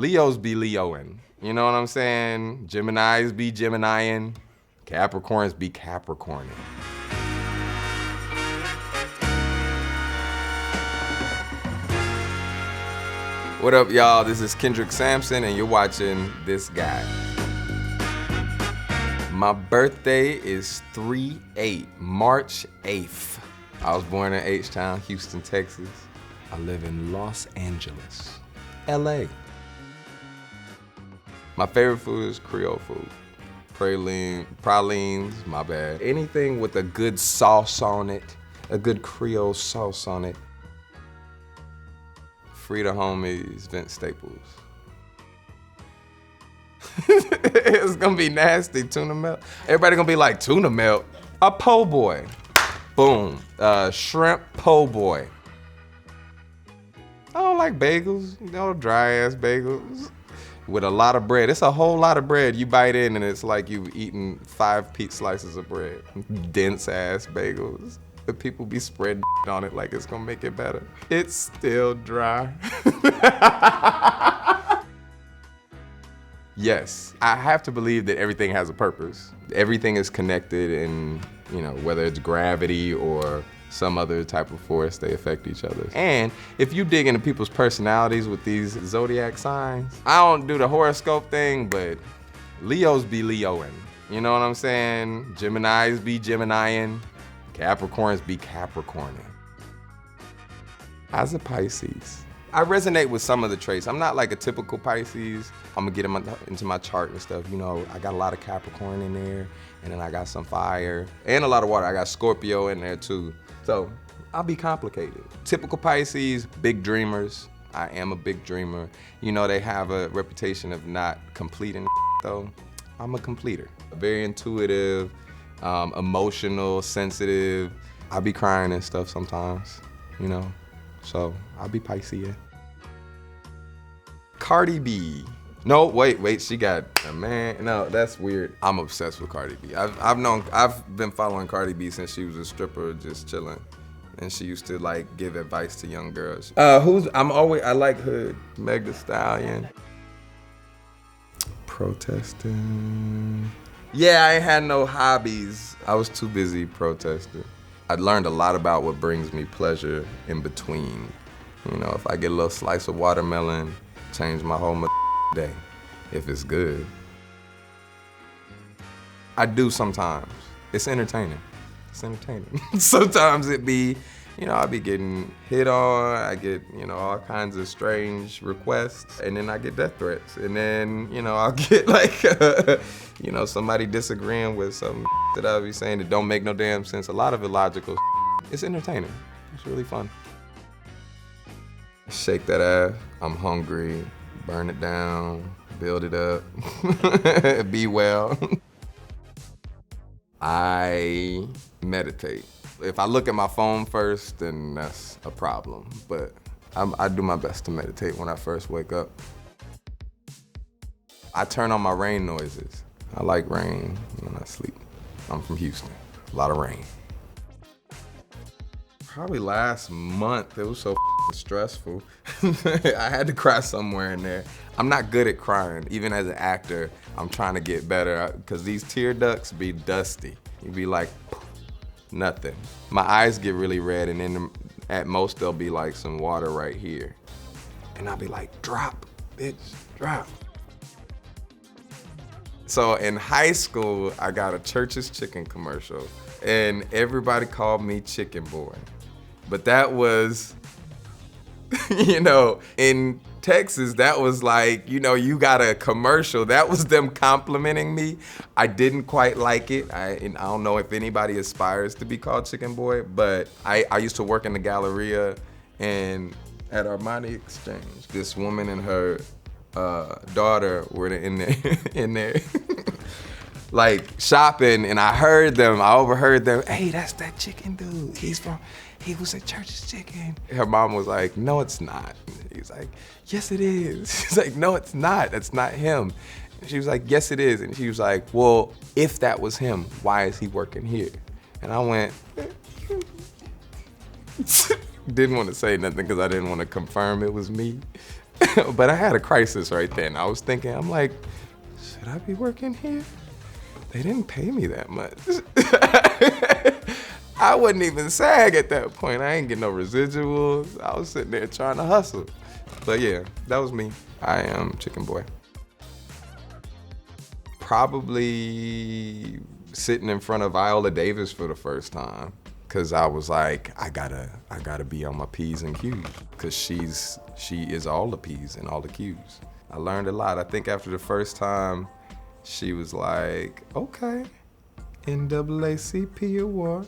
Leos be Leoing. You know what I'm saying? Geminis be Geminiing. Capricorns be Capricorning. What up, y'all? This is Kendrick Sampson, and you're watching This Guy. My birthday is 3/8, March 8th. I was born in H-Town, Houston, Texas. I live in Los Angeles, LA. My favorite food is Creole food. Pralines, my bad. Anything with a good sauce on it, a good Creole sauce on it. Free the homies, Vince Staples. It's gonna be nasty, tuna melt. Everybody gonna be like, tuna melt? A po' boy. Boom, shrimp po' boy. I don't like bagels, you know, dry ass bagels. With a lot of bread. It's a whole lot of bread. You bite in and it's like you've eaten 5 slices of bread. Dense ass bagels. The people be spreading on it like it's gonna make it better. It's still dry. Yes, I have to believe that everything has a purpose. Everything is connected, and you know, whether it's gravity or some other type of force, they affect each other. And if you dig into people's personalities with these zodiac signs, I don't do the horoscope thing, but Leos be Leoing. You know what I'm saying? Geminis be Geminiing. Capricorns be Capricorning. As a Pisces, I resonate with some of the traits. I'm not like a typical Pisces. I'm gonna get into my chart and stuff. You know, I got a lot of Capricorn in there, and then I got some fire, and a lot of water. I got Scorpio in there too. So I'll be complicated. Typical Pisces, big dreamers. I am a big dreamer. You know, they have a reputation of not completing though. I'm a completer. Very intuitive, emotional, sensitive. I'll be crying and stuff sometimes, you know? So I'll be Pisces. Cardi B. No, wait, she got a man. No, that's weird. I'm obsessed with Cardi B. I've been following Cardi B since she was a stripper, just chilling. And she used to like give advice to young girls. I like Hood, Meg Thee Stallion. Protesting. Yeah, I ain't had no hobbies. I was too busy protesting. I learned a lot about what brings me pleasure in between. You know, if I get a little slice of watermelon, change my whole day, if it's good. I do sometimes. It's entertaining. It's entertaining. Sometimes it be, you know, I'll be getting hit on, I get, you know, all kinds of strange requests, and then I get death threats. And then, you know, I'll get like, you know, somebody disagreeing with something that I'll be saying that don't make no damn sense. A lot of illogical. It's entertaining. It's really fun. Shake that ass. I'm hungry. Burn it down. Build it up. Be well. I meditate. If I look at my phone first, then that's a problem. But I do my best to meditate when I first wake up. I turn on my rain noises. I like rain when I sleep. I'm from Houston. A lot of rain. Probably last month, it was so stressful. I had to cry somewhere in there. I'm not good at crying. Even as an actor, I'm trying to get better because these tear ducts be dusty. You be like, nothing. My eyes get really red, and then at most there'll be like some water right here. And I'll be like, drop, bitch, drop. So in high school, I got a Church's Chicken commercial, and everybody called me Chicken Boy. But that was, you know, in Texas, that was like, you know, you got a commercial. That was them complimenting me. I didn't quite like it. I don't know if anybody aspires to be called Chicken Boy, but I used to work in the Galleria and at Armani Exchange. This woman and her daughter were in there like shopping, and I overheard them, hey, that's that chicken dude. He was at Church's Chicken. Her mom was like, no, it's not. He's like, yes, it is. She's like, no, it's not. That's not him. And she was like, yes, it is. And she was like, well, if that was him, why is he working here? And I went, didn't want to say nothing because I didn't want to confirm it was me. But I had a crisis right then. I was thinking, I'm like, should I be working here? They didn't pay me that much. I wouldn't even SAG at that point. I ain't getting no residuals. I was sitting there trying to hustle. But yeah, that was me. I am Chicken Boy. Probably sitting in front of Viola Davis for the first time. Cause I was like, I gotta be on my P's and Q's. Cause she is all the P's and all the Q's. I learned a lot. I think after the first time, she was like, okay, NAACP award.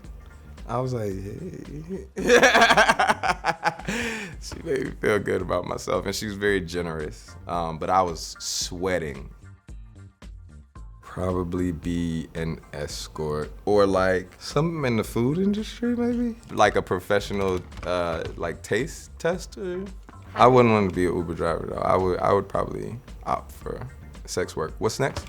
I was like, yeah. She made me feel good about myself, and she was very generous. But I was sweating. Probably be an escort or like something in the food industry, maybe like a professional like taste tester. I wouldn't want to be an Uber driver though. I would probably opt for sex work. What's next?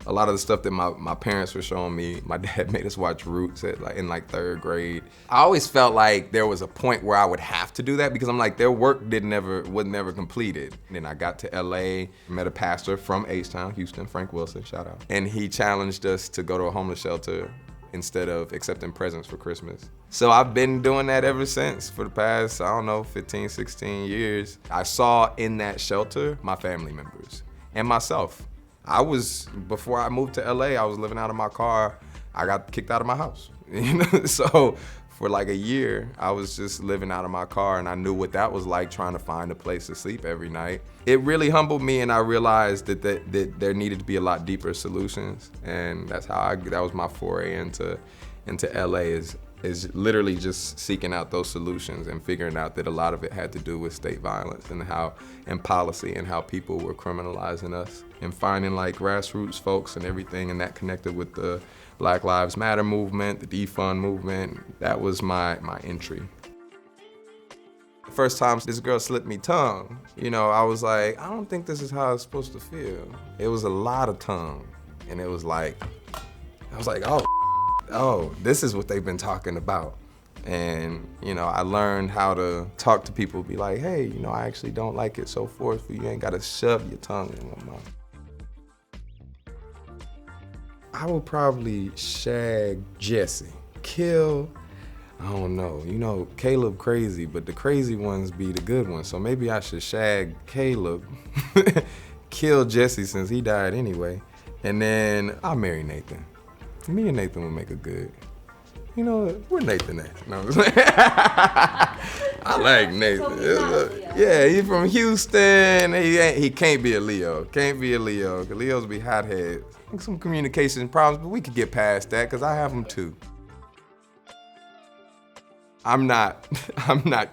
A lot of the stuff that my parents were showing me, my dad made us watch Roots in third grade. I always felt like there was a point where I would have to do that because I'm like, their work was never completed. And then I got to LA, met a pastor from H-Town, Houston, Frank Wilson, shout out. And he challenged us to go to a homeless shelter instead of accepting presents for Christmas. So I've been doing that ever since for the past, 15, 16 years. I saw in that shelter my family members and myself. Before I moved to LA, I was living out of my car. I got kicked out of my house. So for like a year, I was just living out of my car, and I knew what that was like, trying to find a place to sleep every night. It really humbled me, and I realized that there needed to be a lot deeper solutions, and that's how that was my foray into LA is literally just seeking out those solutions and figuring out that a lot of it had to do with state violence and policy and how people were criminalizing us, and finding like grassroots folks and everything, and that connected with the Black Lives Matter movement, the defund movement. That was my entry. The first time this girl slipped me tongue, I was like, I don't think this is how it's supposed to feel. It was a lot of tongue, and it was like, I was like, oh, this is what they've been talking about. And, I learned how to talk to people, be like, hey, I actually don't like it so forceful. You ain't gotta shove your tongue in my mouth. I would probably shag Jesse. Kill, I don't know. Caleb crazy, but the crazy ones be the good ones. So maybe I should shag Caleb, kill Jesse since he died anyway, and then I'll marry Nathan. Me and Nathan would make a good, where Nathan at? No, I like Nathan. Yeah, he's from Houston. He can't be a Leo. Can't be a Leo. Cause Leos be hotheads. Some communication problems, but we could get past that because I have them too. I'm not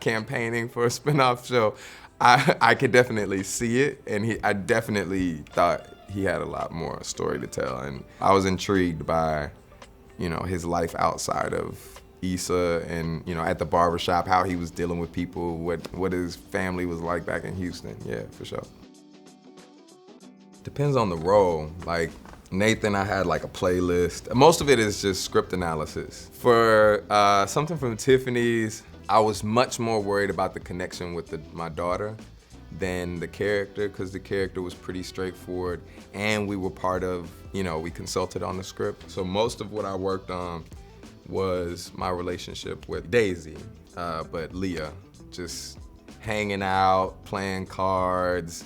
campaigning for a spinoff show. I could definitely see it, and I definitely thought he had a lot more story to tell, and I was intrigued by, his life outside of Issa, and at the barbershop, how he was dealing with people, what his family was like back in Houston. Yeah, for sure. Depends on the role. Like Nathan, I had like a playlist. Most of it is just script analysis. For Something From Tiffany's, I was much more worried about the connection with my daughter than the character, because the character was pretty straightforward, and we were part of, we consulted on the script. So most of what I worked on was my relationship with Daisy, but Leah, just hanging out, playing cards,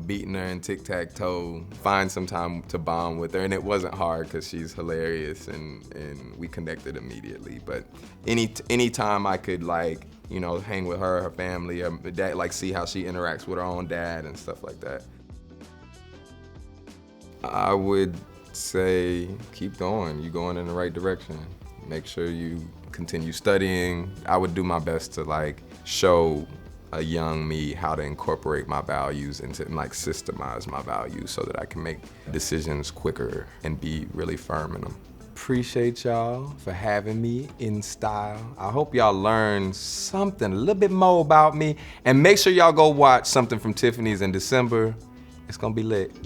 beating her in tic-tac-toe, find some time to bond with her. And it wasn't hard because she's hilarious, and we connected immediately. But any time I could hang with her family, dad, see how she interacts with her own dad and stuff like that. I would say keep going. You're going in the right direction. Make sure you continue studying. I would do my best to show a young me how to incorporate my values and to systemize my values so that I can make decisions quicker and be really firm in them. Appreciate y'all for having me InStyle. I hope y'all learned something, a little bit more about me, and make sure y'all go watch Something From Tiffany's in December. It's gonna be lit.